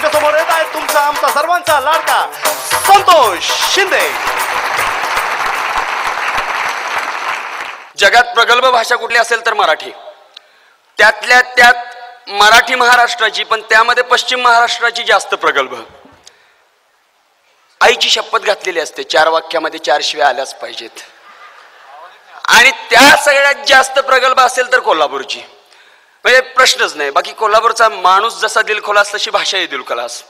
तुमच्या समोर येत आहे तुमचा आमचा सर्वांचा लाडका संतोष शिंदे. जगात प्रगल्भ भाषा कुठली असेल तर मराठी. त्यातल्या त्यात मराठी महाराष्ट्राची, पण त्यामध्ये पश्चिम महाराष्ट्राची जास्त प्रगल्भ. आईची शपथ घातलेली असते, 4 वाक्यामध्ये 4 शिव्या आल्याच पाहिजेत. आणि त्या सगळ्यात जास्त प्रगल्भ असेल तर कोल्हापूरची, म्हणजे प्रश्नच नाही. बाकी कोल्हापूरचा माणूस जसा दिलखुलास तशी भाषाही दिलखुलास.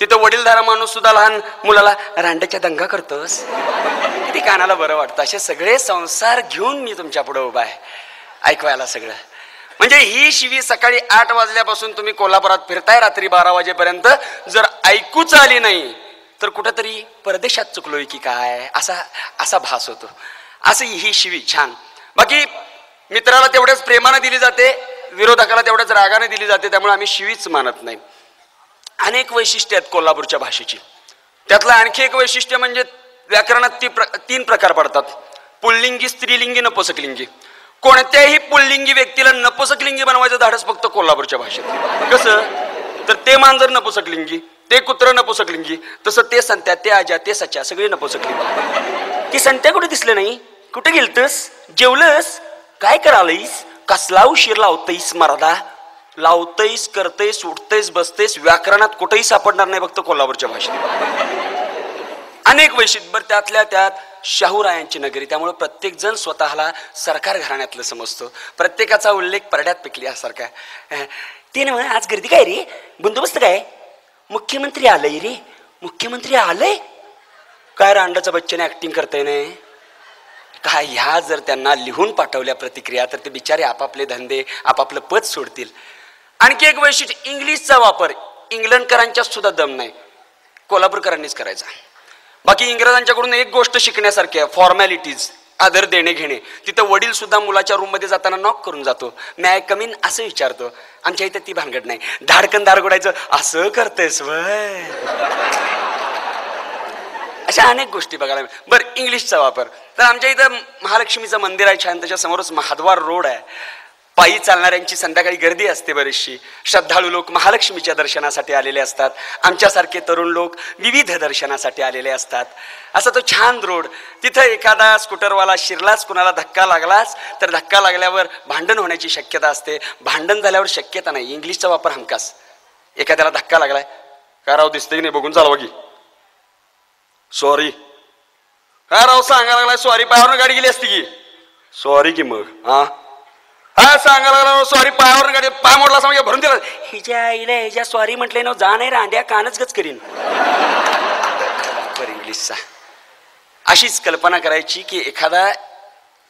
तिथं वडीलधारा माणूस सुद्धा लहान मुलाला रांड्याच्या दंगा करतोस, किती कानाला बरं वाटतं. असे सगळे संसार घेऊन मी तुमच्या पुढे उभा आहे ऐकवायला सगळं. म्हणजे ही शिवी सकाळी 8 वाजल्यापासून तुम्ही कोल्हापुरात फिरताय रात्री 12 वाजेपर्यंत जर ऐकूच आली नाही तर कुठंतरी परदेशात चुकलोय की काय असा भास होतो. असं ही शिवी छान. बाकी मित्राला तेवढ्याच प्रेमानं दिली जाते, विरोधकाला तेवढ्याच रागाने दिली जाते, त्यामुळे आम्ही शिवीच मानत नाही. अनेक वैशिष्ट्य आहेत कोल्हापूरच्या भाषेची. त्यातलं आणखी एक वैशिष्ट्य म्हणजे व्याकरणात 3 प्रकार पडतात: पुल्लिंगी, स्त्रीलिंगी, नपुसकलिंगी. कोणत्याही पुल्लिंगी व्यक्तीला नपुसकलिंगी बनवायचं धाडस फक्त कोल्हापूरच्या भाषेत. कसं तर ते मांजर नपुसकलिंगी, ते कुत्र नपुसकलिंगी, तसं ते संत्या, ते आजा, ते सच्या सगळे नपुसकलिंगी. ती संत्या कुठे दिसलं नाही, कुठे गेलतस, जेवलंस, काय करायलायस, कसला उशीर लावतईस मराठा, लावतईस, करतईस, उठतईस, बसतईस, व्याकरणात कुठेही सापडणार नाही फक्त कोल्हापूरच्या भाषेत. अनेक वैशिष्ट्य. त्यातल्या त्यात शाहूरायांची नगरी, त्यामुळे प्रत्येक जण स्वतःला सरकार घराण्यातलं समजतो. प्रत्येकाचा उल्लेख परड्यात पिकल्यासारखा. ते ना आज गर्दी काय रे, बंदोबस्त काय, मुख्यमंत्री आलंय रे, मुख्यमंत्री आलंय काय, रांडाचं बच्चन ऍक्टिंग करताय ना काय. ह्या जर त्यांना लिहून पाठवल्या प्रतिक्रिया तर ते बिचारे आपापले धंदे आपापलं पद सोडतील. आणखी एक वैशिष्ट्य, इंग्लिशचा वापर इंग्लंडकरांच्या सुद्धा दम नाही, कोल्हापूरकरांनीच करायचा. बाकी इंग्रजांच्याकडून एक गोष्ट शिकण्यासारखी आहे, फॉर्मॅलिटीज, आदर देणे घेणे. तिथं वडील सुद्धा मुलाच्या रूम मध्ये जाताना नॉक करून जातो, मॅ कम इन असं विचारतो. आमच्या इथं ती भानगड नाही, धाडकन दार गोडायचं असं करतेस वय. अशा अनेक गोष्टी बघायला. बरं, इंग्लिशचा वापर तर आमच्या इथं महालक्ष्मीचं मंदिर आहे छान, त्याच्या समोरच महाद्वार रोड आहे. पायी चालणाऱ्यांची संध्याकाळी गर्दी असते बरीचशी. श्रद्धाळू लोक महालक्ष्मीच्या दर्शनासाठी आलेले असतात, आमच्यासारखे तरुण लोक विविध दर्शनासाठी आलेले असतात. असा तो छान रोड. तिथं एखादा स्कूटरवाला शिरलाच, कुणाला धक्का लागलाच तर धक्का लागल्यावर भांडण होण्याची शक्यता असते. भांडण झाल्यावर शक्यता नाही, इंग्लिशचा वापर हमखास. एखाद्याला धक्का लागलाय, काय राव दिसतंय की नाही, बघून चालवा की, सॉरी, काय राव सांगायला लागलाय सॉरी, पायावरनं गाडी गेली असती की, सॉरी की मग हा सांगायला लागला सॉरी, पायावर गाडी, पाय मोडला समजा भरून दिला, हिच्या आईला ह्याच्या सॉरी म्हटलंय ना, जा नाही रांड्या कानच गच करीन. बरं, इंग्लिशचा अशीच कल्पना करायची की एखादा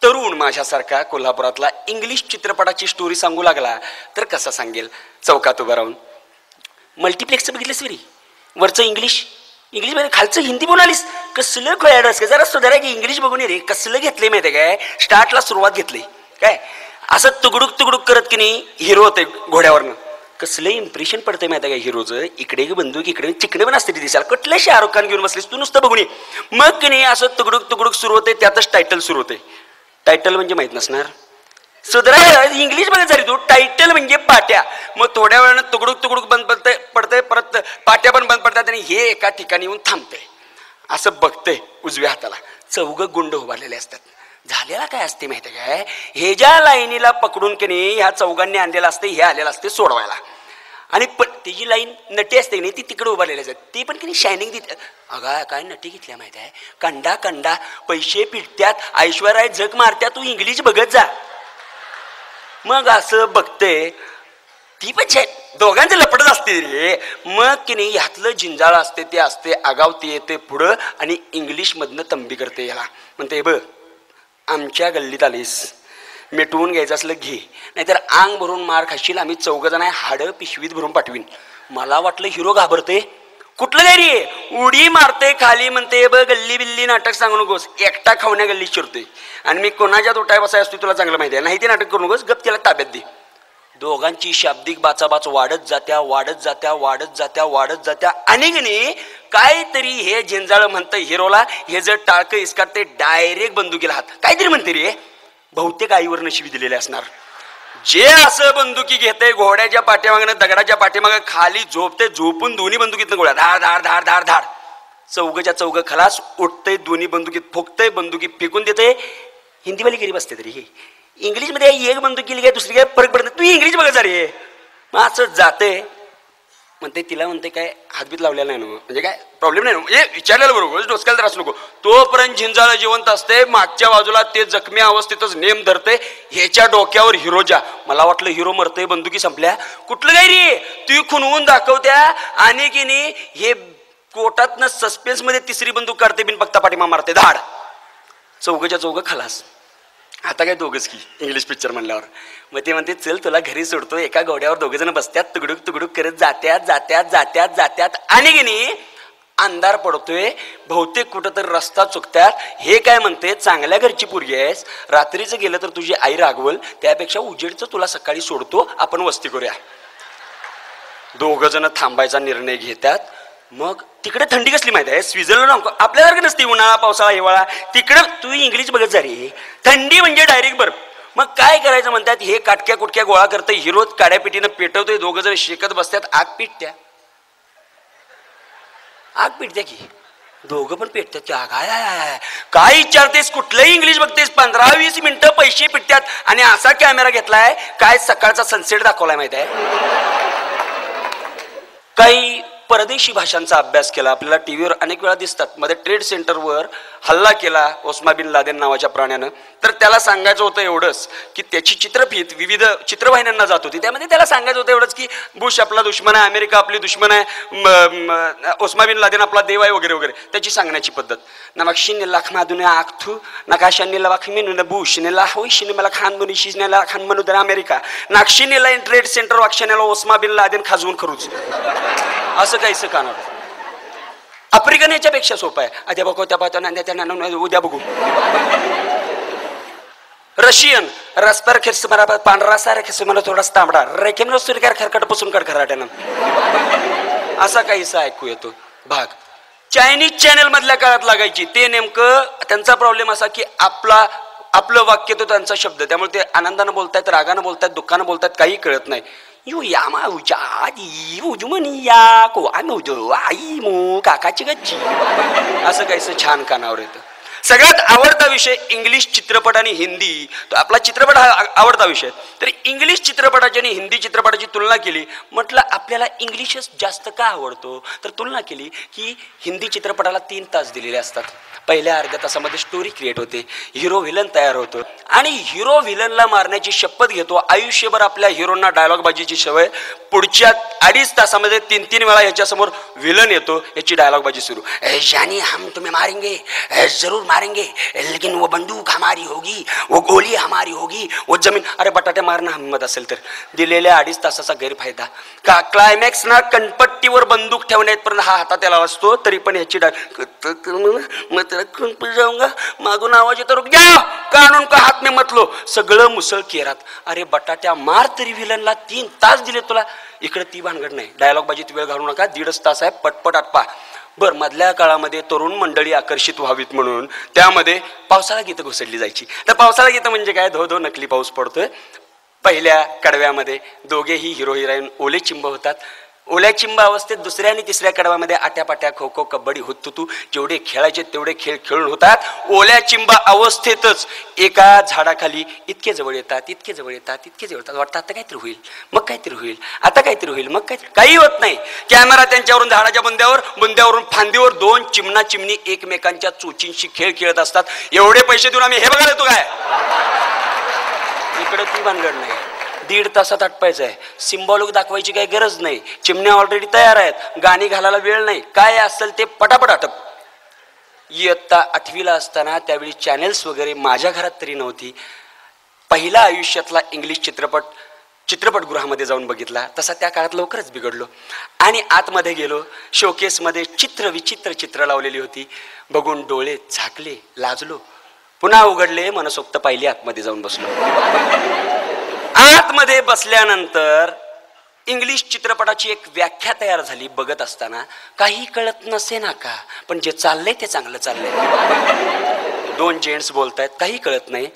तरुण माझ्यासारखा कोल्हापुरातला इंग्लिश चित्रपटाची स्टोरी सांगू लागला तर कसा सांगेल. चौकात उभं राहून मल्टिप्लेक्स बघितलंस वरी, वरचं इंग्लिश मध्ये खालचं हिंदी बोलालीस, कसलं खोयाडस का, जरा सुधारा की इंग्लिश बघून रे, कसलं घेतलंय माहिती काय, स्टार्टला सुरुवात घेतली काय, असं तुकडुक तुकडुक करत की नाही हिरो होते घोड्यावरनं, कसलं इम्प्रेशन पडतंय माहिती काय हिरोचं. इकडे बंदूक, इकडे चिकणे पण असते दिसायला, कुठल्या शाहरुख खान घेऊन बसलीस तू, नुसतं बघून मग की नाही असं तुकडुक तुकडुक सुरू होते. त्यातच टायटल सुरू होते. टायटल म्हणजे माहित नसणार, सुधरा इंग्लिश मध्ये झाली तू. टायटल म्हणजे पाट्या. मग थोड्या वेळानं तुकडुक तुकडुक बंद पडतंय, परत पाट्या पण बंद पडतात आणि हे एका ठिकाणी येऊन थांबते. असं बघते उजव्या हाताला 4 गुंड उभारलेले असतात. झालेला काय असते माहिती काय, हे ज्या लाईनीला पकडून की नाही ह्या 4 आणलेलं असते, हे आलेलं असते सोडवायला. आणि त्याची लाईन नटी असते की नाही ती तिकडे उभारलेली असतात, ती पण की नाही शायनिंग देत. अगा काय नटी घेतल्या माहिती आहे, कंडा कंडा पैसे पिटत्यात, ऐश्वर्या झक मारत्या, तू इंग्लिश बघत जा. मग असं बघते ती पण दोघांचे लपडच असते रे. मग की नाही ह्यातलं जिंजाळ असते ते असते, आगावती येते पुढं आणि इंग्लिश मधनं तंबी करते. याला म्हणते बघ आमच्या गल्लीत आलीस, मिटवून घ्यायचं असलं घे, नाहीतर आंग भरून मार खाशील, आम्ही 4 जण आहे, हाडं पिशवीत भरून पाठवीन. मला वाटलं हिरो घाबरते, कुठलं काय रे, उडी मारते खाली, म्हणते बघ गल्ली बिल्ली नाटक सांगू नकोस, एकटा खावण्या गल्लीत शिरतोय आणि मी कोणाच्या तोटाय बसाय असतो तुला चांगलं माहिती आहे, नाही ते नाटक करू नकोस, गप त्याला ताब्यात दे. दोघांची शाब्दिक बाचाबाच वाढत जात्या वाढत जात्या वाढत जात्या वाढत जात्या. आणि काहीतरी हे झेंजाळ म्हणतं हिरोला, हे जर टाळकं इसकाट ते डायरेक्ट बंदुकीला हात, काहीतरी म्हणते रे, बहुतेक आईवर नशिबी दिलेले असणार. जे असं बंदुकी घेते घोड्याच्या पाठीमागनं दगडाच्या पाठीमागं खाली झोपते, झोपून दोन्ही बंदुकीतनं गोळ्या धाड धाड धाड धाड धाड, चौघच्या चौघ खलास, उठते दोन्ही बंदुकीत फुकते, बंदुकी फेकून देते. हिंदीवाली गरीब असते तरी हे इंग्लिशमध्ये एक बंदूक केली काय दुसरी काय फरक पडत नाही. तू इंग्लिश बघत जा रे. मग असं जाते म्हणते, तिला म्हणते काय हातबीत लावलेला नाही ना, म्हणजे काय प्रॉब्लेम नाही ना, म्हणजे विचारलेलं बरोबर, डोसक्याला त्रास नको. तोपर्यंत झिंजाळा जिवंत असते, मागच्या बाजूला ते जखमी अवस्थेतच नेम धरते. ह्याच्या डोक्यावर हिरोजा. मला वाटलं हिरो मरतोय, बंदुकी संपल्या. कुठलं काय रे, तू खुणवून दाखवत्या आणि की नाही हे कोर्टातनं सस्पेन्स मध्ये तिसरी बंदूक काढते, बिन बघता पाठीमा मारते, धाड, चौघच्या चौघ खलास. आता काय दोघंच की इंग्लिश पिक्चर म्हणल्यावर. मग ते म्हणते चल तुला घरी सोडतो. एका घोड्यावर दोघे जण बसत्यात, तुकडुक तुकडुक करत जात्यात जात्यात जात्यात जात्यात आणि की नाही अंधार पडतोय, बहुतेक कुठं तर रस्ता चुकत्यात. हे काय म्हणते, चांगल्या घरची पोरगी आहेस, रात्रीचं गेलं तर तुझी आई रागवल, त्यापेक्षा उजेडचं तुला सकाळी सोडतो, आपण वस्ती करूया. दोघ जण थांबायचा निर्णय घेतात. मग तिकडे थंडी कसली माहिती आहे, स्वित्झर्लंड आपल्यासारखं नसते, उन्हाळा पावसाळा हिवाळा. तिकडं तू इंग्लिश बघत जा रे, थंडी म्हणजे डायरेक्ट बर्फ. मग काय करायचं म्हणतात, हे काटक्या कुटक्या गोळा करतं, हिरो काड्यापिटीनं पेटवतोय, दोघं जण शेकत बसतात. आग पेटत्या, आग पेटत्या की दोघं पण पेटतात. काय विचारतेस, कुठलंही इंग्लिश बघतेस, 15-20 मिनिटं पैसे पिटतात. आणि असा कॅमेरा घेतलाय काय, सकाळचा सनसेट दाखवलाय माहिती आहे. काही परदेशी भाषांचा अभ्यास केला, आपल्याला टीव्हीवर अनेक वेळा दिसतात. मध्ये ट्रेड सेंटरवर हल्ला केला ओस्मा बिन लादेन नावाच्या प्राण्यानं, तर त्याला सांगायचं होतं एवढंच की त्याची चित्रफीत विविध चित्रवाहिन्यांना जात होती. त्यामध्ये त्याला सांगायचं होतं एवढंच की बुश आपला दुश्मन आहे, अमेरिका आपली दुश्मन आहे, ओस्मा बिन लादेन आपला देव आहे वगैरे वगैरे, त्याची सांगण्याची पद्धत. नमक्षिने लाखमादुने आखथू नकाशाने लाखमीन बुशने लाहोईशिने मला खान बुनिशीने ला खान मनुदर अमेरिका नाक्षिनेला ट्रेड सेंटर वाक्षानेला ओस्मा बिन लादेन खाजवून खरूच. असं काहीच कानावर. आफ्रिकन याच्यापेक्षा सोपं आहे. आद्या बघू त्या पाहतो, उद्या बघू. रशियन रस्पर खेस मला पांढरा सारा खेस मला थोडासा तांबडा रेखेम सुरकार खरकट पुसून कड खराट्यानं, असा काहीसा ऐकू येतो भाग. चायनीज चॅनल मधल्या काळात लागायची. ते नेमकं त्यांचा प्रॉब्लेम असा की आपलं वाक्य तो त्यांचा शब्द, त्यामुळे ते आनंदानं बोलतायत, रागानं बोलतायत, दुःखानं बोलतायत, काही कळत नाही. काकाची गच्ची, असं काहीच छान कानावर येतं. सगळ्यात आवडता विषय इंग्लिश चित्रपट आणि हिंदी. तो आपला चित्रपट हा आवडता विषय. तर इंग्लिश चित्रपटाची आणि हिंदी चित्रपटाची तुलना केली, म्हटलं आपल्याला इंग्लिशच जास्त का आवडतो, तर तुलना केली की हिंदी चित्रपटाला 3 तास दिलेले असतात. पहिल्या अर्ध्या तासामध्ये स्टोरी क्रिएट होते, हिरो व्हिलन तयार होतो आणि हिरो व्हिलनला मारण्याची शपथ घेतो. आयुष्यभर आपल्या हिरोंना डायलॉग बाजीची सवय. पुढच्या 2.5 तासामध्ये 3 वेळा ह्याच्यासमोर व्हिलन येतो, याची डायलॉग बाजी सुरू. जानी हम तुम्हें मारेंगे, जरूर मारेंगे, लेकिन वो बंदूक हमारी होगी, वो गोली हमारी होगी, वो जमीन. अरे बटाटे मारणं हिंमत असेल तर दिलेल्या 2.5 तासाचा गैरफायदा का. क्लायमॅक्स ना कणपट्टीवर बंदूक ठेवण्यापर्यंत हा हातात त्याला असतो, तरी पण ह्याची जाऊंगा मागून आवाज येतो, रुक जा, कानून का हात में मतलो, सगळं मुसळ केरात. अरे बटाट्या मार तरी व्हिलनला 3 तास दिले तुला. इकडे ती भानगड नाही, डायलॉग बाजीत वेळ घालू नका, 1.5 तास आहे, पटपट आटपा. बर, मधल्या काळामध्ये तरुण मंडळी आकर्षित व्हावीत म्हणून त्यामध्ये पावसाळा गीतं घुसडली जायची. तर पावसाळा गीतं म्हणजे काय, धो धो नकली पाऊस पडतोय. पहिल्या कडव्यामध्ये दोघेही हिरो हिरोईन ओले चिंब होतात. ओल्या चिंब अवस्थेत दुसऱ्या आणि तिसऱ्या कडव्यामध्ये आट्यापाट्या, खो खो, कबड्डी, हुतुतू जेवढे खेळायचे तेवढे खेळ खेळून होतात. ओल्या चिंबा अवस्थेतच एका झाडाखाली इतके जवळ येतात, इतके जवळ येतात, इतके जवळ येतात. वाटतं आता काहीतरी होईल, मग काहीतरी होईल, आता काहीतरी होईल, मग काही होत नाही. कॅमेरा त्यांच्यावरून झाडाच्या बुंद्यावरून फांदीवर 2 चिमणा चिमणी एकमेकांच्या चोचींशी खेळ खेळत असतात. एवढे पैसे देऊन आम्ही हे बघायला येतो काय. इकडे ती भानगड नाही, 1.5 तासात आटपायचं आहे. सिम्बॉलिक दाखवायची काही गरज नाही, चिमण्या ऑलरेडी तयार आहेत, गाणी घालायला वेळ नाही, काय असेल ते पटापट आटप. इयत्ता 8वीला असताना त्यावेळी चॅनेल्स वगैरे माझ्या घरात तरी नव्हती. पहिला आयुष्यातला इंग्लिश चित्रपटगृहामध्ये जाऊन बघितला. तसा त्या काळात लवकरच बिघडलो आणि आतमध्ये गेलो. शोकेसमध्ये विचित्र चित्र लावलेली होती. बघून डोळे झाकले, लाजलो, पुन्हा उघडले, मनसोक्त पाहिली, आतमध्ये जाऊन बसलो. आतमध्ये बसल्यानंतर इंग्लिश चित्रपटाची एक व्याख्या तयार झाली. बघत असताना काही कळत नसे ना का, पण जे चाललंय ते चांगलं चाललंय. 2 जेंट्स बोलतायत, काही कळत नाही.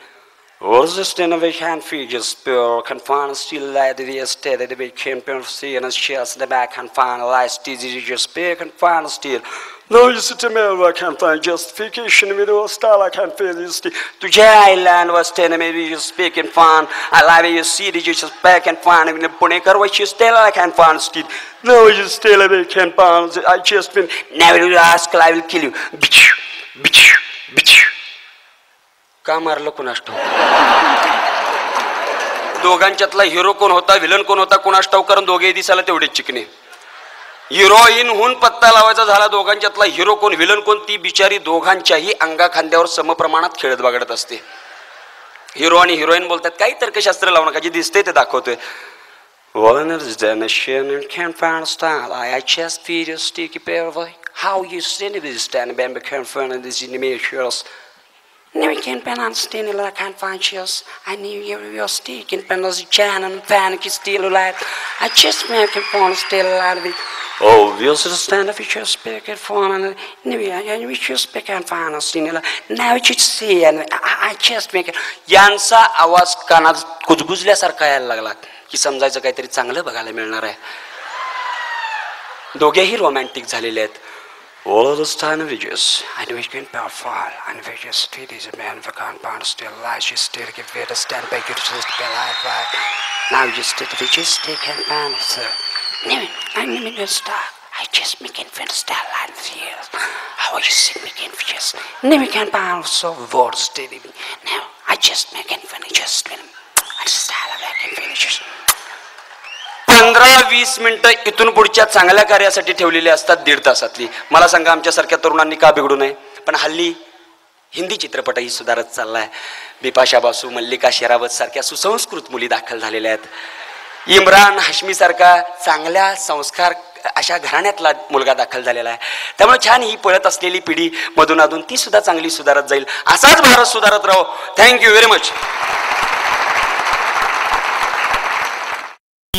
What's the stand of a hand figures spur can find still light the steady the big champion see and shares the back can find light easy just speak and find still. No, you sit a I can't find justification with your style. I can't feel this. To Jailand was telling me you speak and find. I like you see the just back and find. Even the Punekar, what you still I can't find still. No, you still I can't find. I just been never will ask. I will kill you. Bitch, bitch, bitch. का मारलं कुणास ठाऊक दोघांच्यातला hero कोण होता villain कोण होता कुणास ठाऊक कारण दोघेही दिसायला तेवढेच चिकणे हिरोईन होऊन पत्ता लावायचा झाला दोघांच्यातला हिरो कोण विलन कोण ती बिचारी दोघांच्याही अंगा खांद्यावर समप्रमाणात खेळत बागडत असते हिरो आणि हिरोईन बोलतात काही तर्कशास्त्र लावू नका जे दिसते ते दाखवतोय How you stand this stand bambi can't find this animations. No, I can't understand it. I can't find yours. I knew your stick and pen as a chan and panic is still alive. I just make it phone still alive of it. Oh, we also stand if you just speak it phone and we just speak and find us in now you see and I just make it. यांचा आवाज कानात कुजबुजल्यासारखा यायला लागला की समजायचं काहीतरी चांगलं बघायला मिळणार आहे दोघेही रोमॅन्टिक झालेले आहेत All of those time videos, and we can powerful, and we just feed is a man for compound still lies, you still give it a stand by you to be alive, right? Now you still, we just take and pan, sir. No, I'm in the star. I just make it for the star line for years. How are you see me again for just? No, we can pound so words steady me. Now, I just make it for just when I just style of like finishes. 15-20 मिनिटं इथून पुढच्या चांगल्या कार्यासाठी ठेवलेली असतात 1.5 तासातली मला सांगा आमच्यासारख्या तरुणांनी का बिघडू नये पण हल्ली हिंदी चित्रपटही सुधारत चाललाय बिपाशा बासू मल्लिका शेरावत सारख्या सुसंस्कृत मुली दाखल झालेल्या आहेत इम्रान हाशमी सारखा चांगल्या संस्कार अशा घराण्यातला मुलगा दाखल झालेला आहे त्यामुळे छान ही पळत असलेली पिढी मधून अधून ती सुद्धा चांगली सुधारत जाईल असाच भारत सुधारत राहो थँक्यू व्हेरी मच